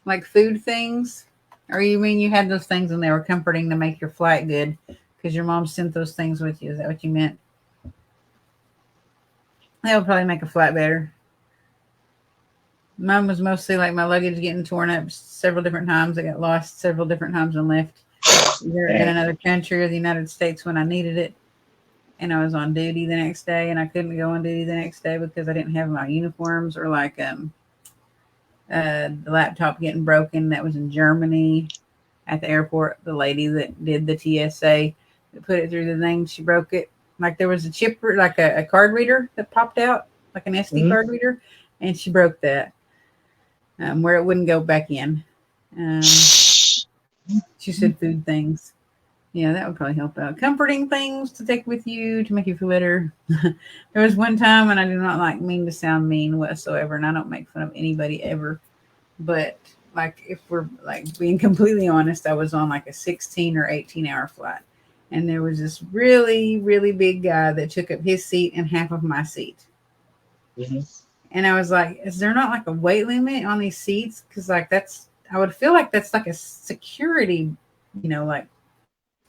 Like food things? Or you mean you had those things and they were comforting to make your flight good because your mom sent those things with you? Is that what you meant? That would probably make a flight better. Mine was mostly like my luggage getting torn up several different times. I got lost several different times and left either in man, another country or the United States when I needed it. And I was on duty the next day and I couldn't go on duty the next day because I didn't have my uniforms, or like the laptop getting broken that was in Germany at the airport. The lady that did the TSA that put it through the thing, she broke it. Like there was a chip, like a card reader that popped out, like an SD mm-hmm. card reader, and she broke that where it wouldn't go back in. She said food things. Yeah, that would probably help out. Comforting things to take with you to make you feel better. There was one time, and I do not like mean to sound mean whatsoever, and I don't make fun of anybody ever. But like, if we're like being completely honest, I was on like a 16 or 18-hour flight, and there was this really, really big guy that took up his seat and half of my seat. Mm-hmm. And I was like, is there not like a weight limit on these seats? Because like I would feel like that's like a security, like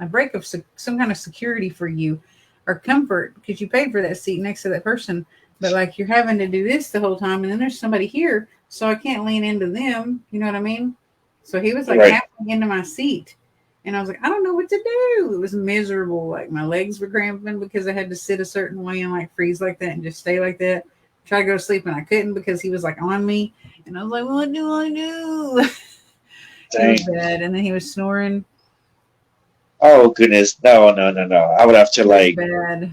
a break of some kind of security for you or comfort because you paid for that seat next to that person. But like you're having to do this the whole time, and then there's somebody here, so I can't lean into them. You know what I mean? So he was like Right. halfway into my seat, and I was like, I don't know what to do. It was miserable. Like my legs were cramping because I had to sit a certain way and like freeze like that and just stay like that. Try to go to sleep and I couldn't because he was like on me, and I was like, what do I do? It was Dang. bad, and then he was snoring. Oh goodness, no, no, no, no. I would have to It was like bad.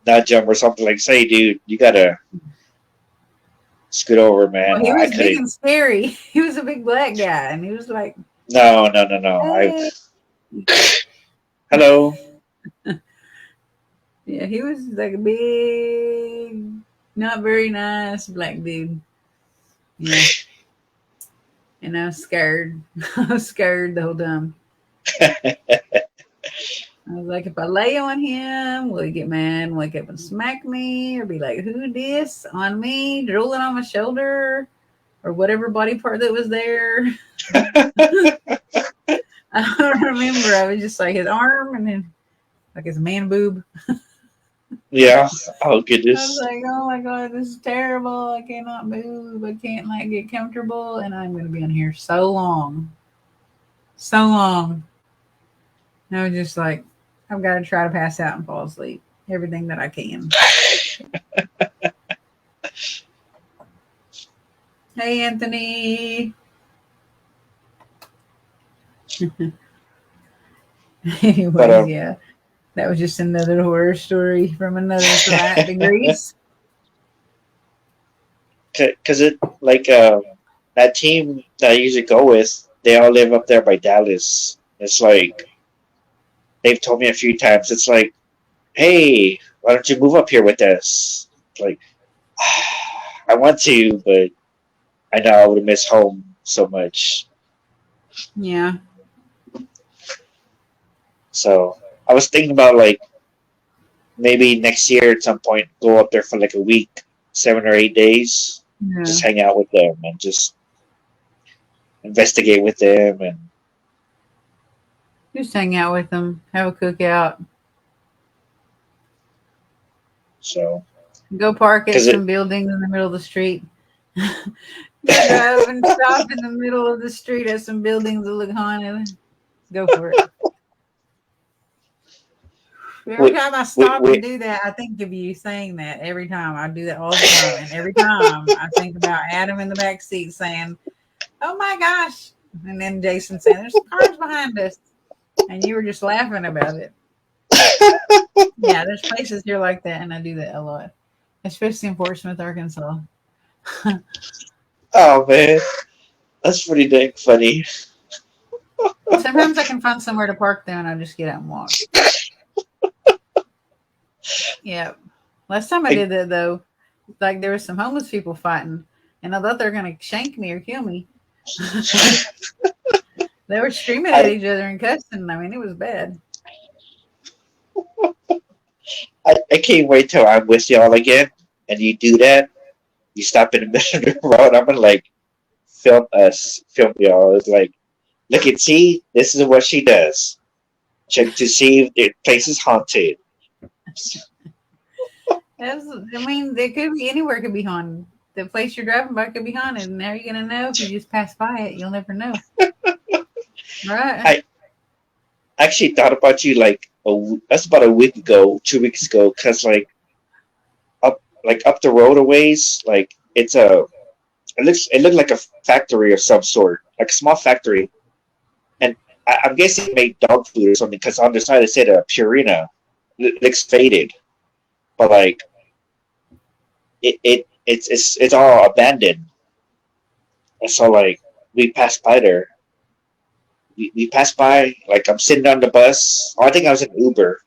nudge him or something like, say, dude, you gotta scoot over, man. Well, he I was big couldn't. and scary. He was a big black guy, and he was like, No, no, no, no. I hey. hello. Yeah, he was like a big, not very nice black dude. Yeah, and I was scared. I was scared the whole time. I was like, if I lay on him, will he get mad, wake up and smack me, or be like, who this on me, drooling on my shoulder, or whatever body part that was there? I don't remember. I was just like his arm and then like his man boob. Yeah. Oh I was goodness. like, oh my God, this is terrible. I cannot move. I can't like get comfortable. And I'm going to be on here so long. So long. And I was just like, I've got to try to pass out and fall asleep. Everything that I can. Hey, Anthony. But Anyways, yeah. That was just another horror story from another flight to Greece. because it like that team that I usually go with, they all live up there by Dallas. It's like they've told me a few times. It's like, hey, why don't you move up here with us? It's like I want to, but I know I would miss home so much. Yeah. So I was thinking about like maybe next year at some point go up there for like a week, 7 or 8 days, Yeah. just hang out with them and just investigate with them and Just hang out with them, have a cookout, so go park at because it some buildings in the middle of the street. Go drive and stop in the middle of the street at some buildings that look haunted. Go for it. Every we, time I we, stop and we, do that, I think of you saying that. Every time I do that all the time, and every time I think about Adam in the back seat saying, "Oh my gosh," and then Jason saying, "There's cars behind us," and you were just laughing about it. Yeah, there's places here like that, and I do that a lot, especially in Portsmouth, Arkansas. oh man, that's pretty dang funny. Sometimes I can find somewhere to park there, and I just get out and walk. Yeah. Last time I I, did that though, like there was some homeless people fighting, and I thought they were gonna shank me or kill me. They were screaming at I, each other and cussing. I mean, it was bad. I can't wait till I'm with y'all again and you do that. You stop in the middle of the road. I'm gonna like film y'all. It's like, look and see, this is what she does. Check to see if the place is haunted. That's, I mean, they could be anywhere could be haunted. The place you're driving by could be haunted, and how are you gonna know if you just pass by it? You'll never know, right? I actually thought about you like that's about a week ago, 2 weeks ago, because up the road a ways, like it looked like a factory of some sort, like a small factory, and I'm guessing it made dog food or something because on the side it said Purina. It looks faded, but like it's all abandoned. And so like we passed by there. We passed by like I'm sitting on the bus. Oh, I think I was in Uber.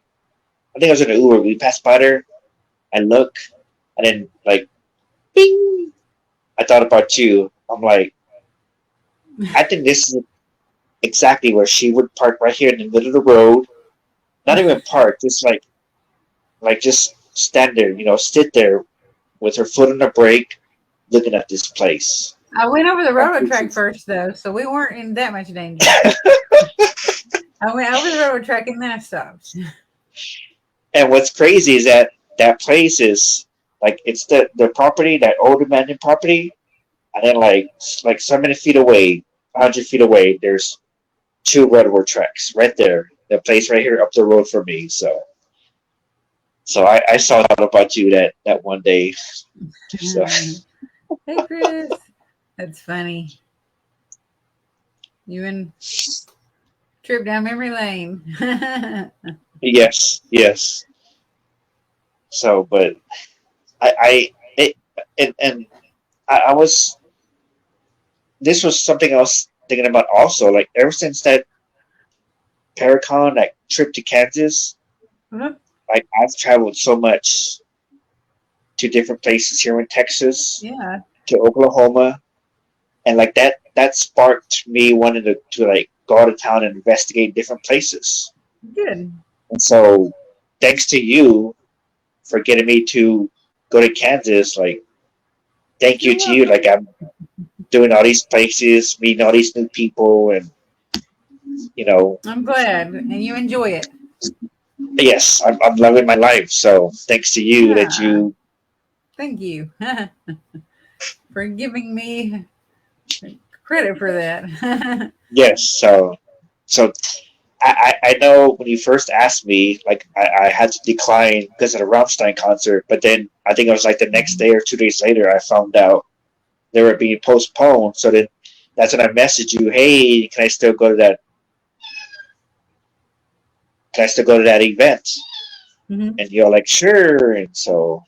I think I was in an Uber. We passed by there. I look, and then like, bing! I thought about you. I'm like, I think this is exactly where she would park right here in the middle of the road. Not even park, just like just stand there, sit there with her foot on the brake, looking at this place. I went over the railroad track first though, so we weren't in that much danger. I went over the railroad track and then I stopped. And what's crazy is that that place is like it's the property, that old abandoned property, and then like so many feet away, 100 feet away, there's two railroad tracks right there. The place right here up the road for me. So I saw out about you that one day. So Hey, Chris. That's funny. You and trip down memory lane. yes, yes. So, but I it and I was this was something I was thinking about also. Like ever since that Paracon, that trip to Kansas, Mhm. like I've traveled so much to different places here in Texas, Yeah, to Oklahoma, and like that sparked me wanting to like go out of town and investigate different places. good. And so, thanks to you for getting me to go to Kansas, like thank you You're to you. Like welcome. I'm doing all these places, meeting all these new people, and you know, I'm glad. And you enjoy it. yes, I'm loving my life. So thanks to you that Ah, you, thank you for giving me credit for that. yes. So I know when you first asked me, like I had to decline because of the Rammstein concert, but then I think it was like the next day or 2 days later, I found out they were being postponed. So then that's when I messaged you, hey, can I still go to that? Can I still go to that event? Mhm. And you're like, sure. And so,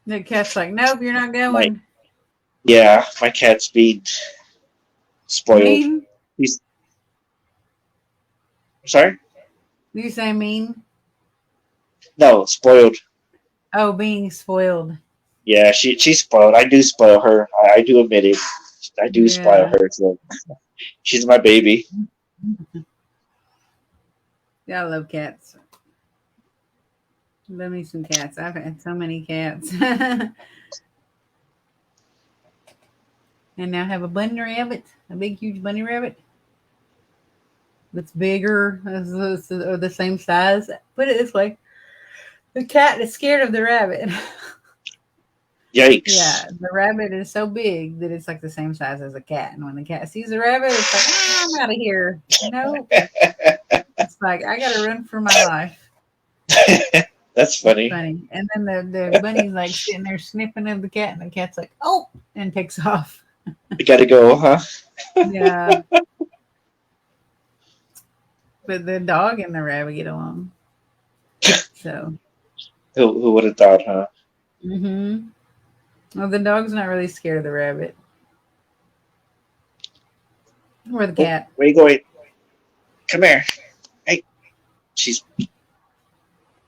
The cat's like, nope, you're not like, going. yeah, my cat's being spoiled. Mean? He's I'm sorry, Do you say mean? no, spoiled. Oh, being spoiled. Yeah, she's spoiled. I do spoil her. I do admit it. I do spoil Yeah. her. So she's my baby. Yeah, I love cats. Love me some cats. I've had so many cats. And now have a bunny rabbit, a big, huge bunny rabbit that's bigger, or the same size. Put it this way, the cat is scared of the rabbit. Yikes! Yeah, the rabbit is so big that it's like the same size as a cat. And when the cat sees the rabbit, it's like, ah, I'm out of here. No, it's like, I got to run for my life. That's It's funny. funny. And then the bunny's like sitting there sniffing at the cat, and the cat's like, oh, and takes off. You gotta go, huh? Yeah. But the dog and the rabbit get along. So, Who would have thought, huh? mm-hmm. Well, the dog's not really scared of the rabbit or the Oh, cat. where you going? Come here. Hey, she's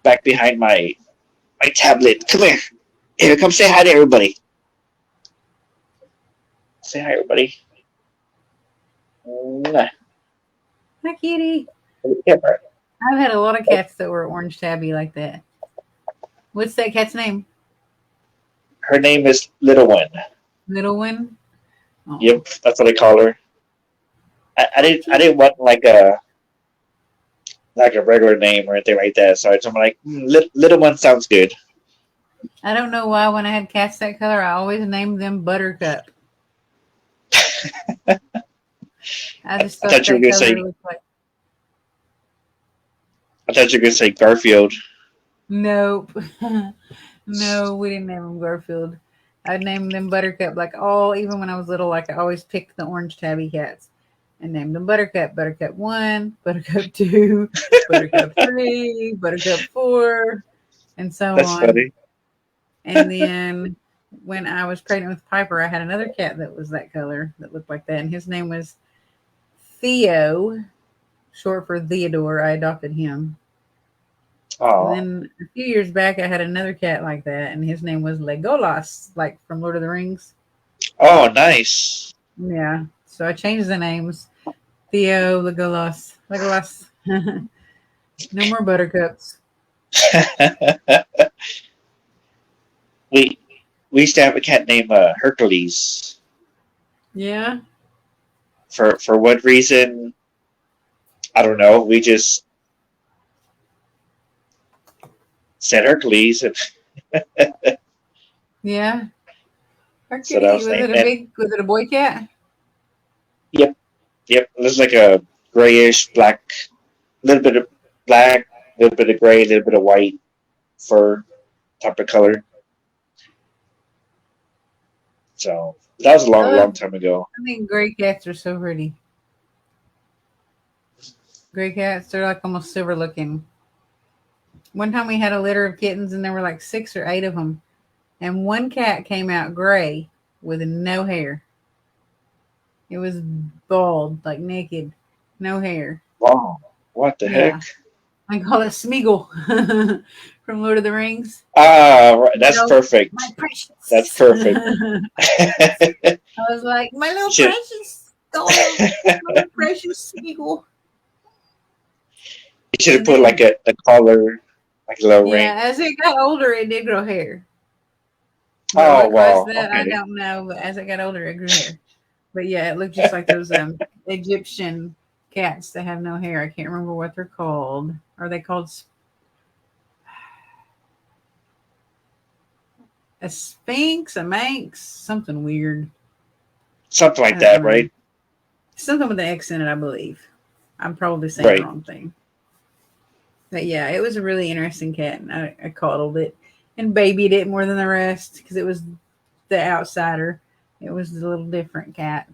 back behind my tablet. Come here. Here, come say hi to everybody. Say hi, everybody. Mwah. Hi, kitty. Yeah, right. I've had a lot of cats that were orange tabby like that. What's that cat's name? Her name is Little One. Little one. Oh, Yep, that's what I call her. I cute. didn't want like a regular name or anything like that. So I'm like, Little One sounds good. I don't know why when I had cats that color, I always named them Buttercup. I just I thought thought you were that gonna color say looked like. I thought you were gonna say Garfield. Nope. No, we didn't name them Garfield. I named them Buttercup. Like all, even when I was little, like I always picked the orange tabby cats and named them Buttercup. Buttercup 1, Buttercup 2, Buttercup 3, Buttercup 4, and so That's on. funny. And then when I was pregnant with Piper, I had another cat that was that color that looked like that. And his name was Theo, short for Theodore. I adopted him. And Oh, then a few years back, I had another cat like that, and his name was Legolas, like from Lord of the Rings. oh, nice. Yeah. So I changed the names. Theo, Legolas, Legolas. No more buttercups. we we used to have a cat named Hercules. Yeah. for what reason, I don't know. We just said Hercules, and Yeah. so that Hercules. was named. Was it a boy cat? Yep, yep. It looks like a grayish black, a little bit of black, a little bit of gray, a little bit of white fur type of color. So that was a I long, love, long time ago. I think gray cats are so pretty. Gray cats, they're like almost silver looking. One time we had a litter of kittens and there were like 6 or 8 of them. And one cat came out gray with no hair. It was bald, like naked, no hair. Wow, what the heck? Yeah. I call it Smeagol from Lord of the Rings. Ah, right. That's No, my perfect. That's precious. perfect. I was like, my little should precious gold, my little precious Smeagol. you should have And put like then, a collar, like a little yeah, ring. as it got older, it did grow hair. But Oh what caused wow, that, I okay. don't know. But as it got older, it grew hair. But yeah, it looked just like those Egyptian cats that have no hair. I can't remember what they're called. Are they called a sphinx, a manx, something weird? Something I like don't that, remember. right? Something with an X in it, I believe. I'm probably saying the Right. wrong thing. But yeah, it was a really interesting cat, and I coddled it and babied it more than the rest because it was the outsider. It was the little different cat.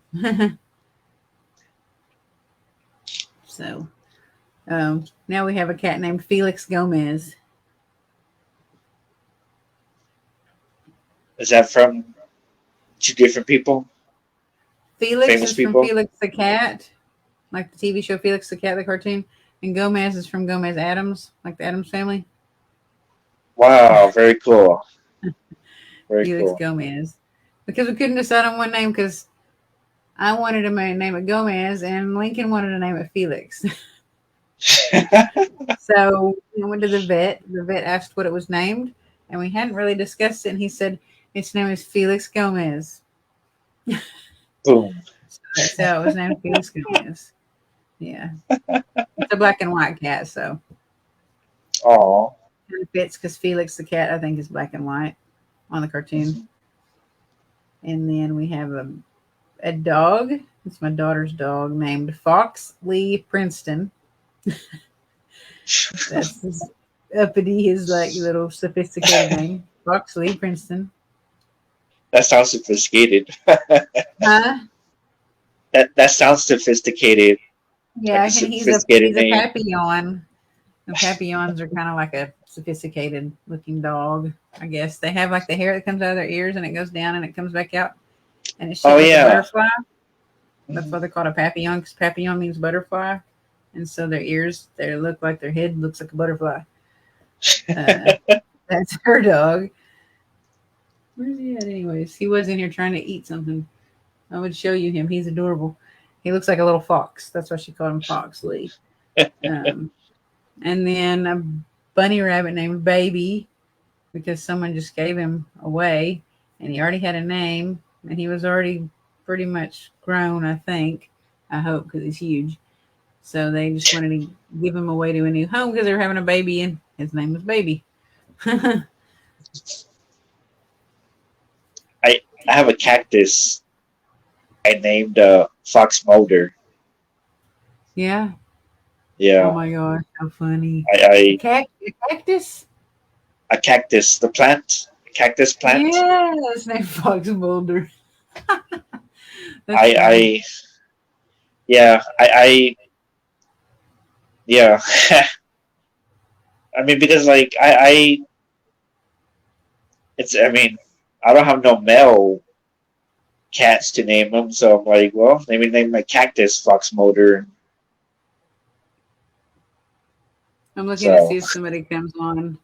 So now we have a cat named Felix Gomez. Is that from two different people, Felix famous is from people? Felix the Cat, like the TV show Felix the Cat, the cartoon. And Gomez is from Gomez Adams, like the Adams family. Wow, very cool. Very Felix cool. Gomez. Because we couldn't decide on one name because I wanted to name it Gomez and Lincoln wanted to name it Felix. So we went to the vet. The vet asked what it was named, and we hadn't really discussed it. And he said, its name is Felix Gomez. Boom. So that's how it was named Felix Gomez. Yeah. It's a black and white cat, so Oh, it fits because Felix the cat, I think, is black and white on the cartoon. And then we have a dog. It's my daughter's dog named Fox Lee Princeton. That's his uppity, his like little sophisticated name. Fox Lee Princeton. that sounds sophisticated. Huh? That sounds sophisticated, Yeah, like a and sophisticated he's a name. papillon. The papillons are kind of like a sophisticated looking dog. I guess they have like the hair that comes out of their ears and it goes down and it comes back out, and it's Oh shaped like a yeah. butterfly. That's Mhm. why they're called a papillon because papillon means butterfly, and so their ears they look like their head looks like a butterfly. Uh, that's her dog. Where's he at, anyways? He was in here trying to eat something. I would show you him. He's adorable. He looks like a little fox. That's why she called him Fox Lee. Um, and then a bunny rabbit named Baby because someone just gave him away, and he already had a name, and he was already pretty much grown. I think. I hope because he's huge. So they just wanted to give him away to a new home because they were having a baby, and his name was Baby. I have a cactus I named Fox Mulder. Yeah. Oh Yeah, my gosh, how funny! I A cactus? a cactus, the plant, cactus plant. Yeah, that's named Fox Boulder. That's I funny. I yeah I yeah. I mean because like it's I mean I don't have no male cats to name them, so I'm like, well, maybe name my cactus Fox Mulder. I'm looking to So see if somebody comes on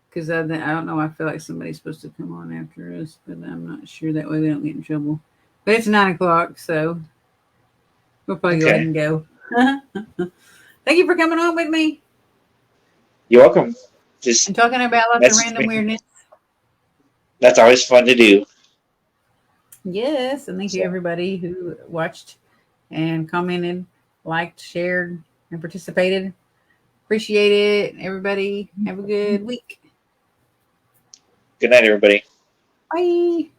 because I don't know. I feel like somebody's supposed to come on after us, but I'm not sure. That way we don't get in trouble. But it's 9 o'clock, so we'll probably go ahead okay, and go. Thank you for coming on with me you're welcome. Just and talking about lots of message random me. weirdness. That's always fun to do. Yes, and thank you So everybody who watched and commented, liked, shared, and participated. Appreciate it. Everybody, have a good week. Good night, everybody. Bye.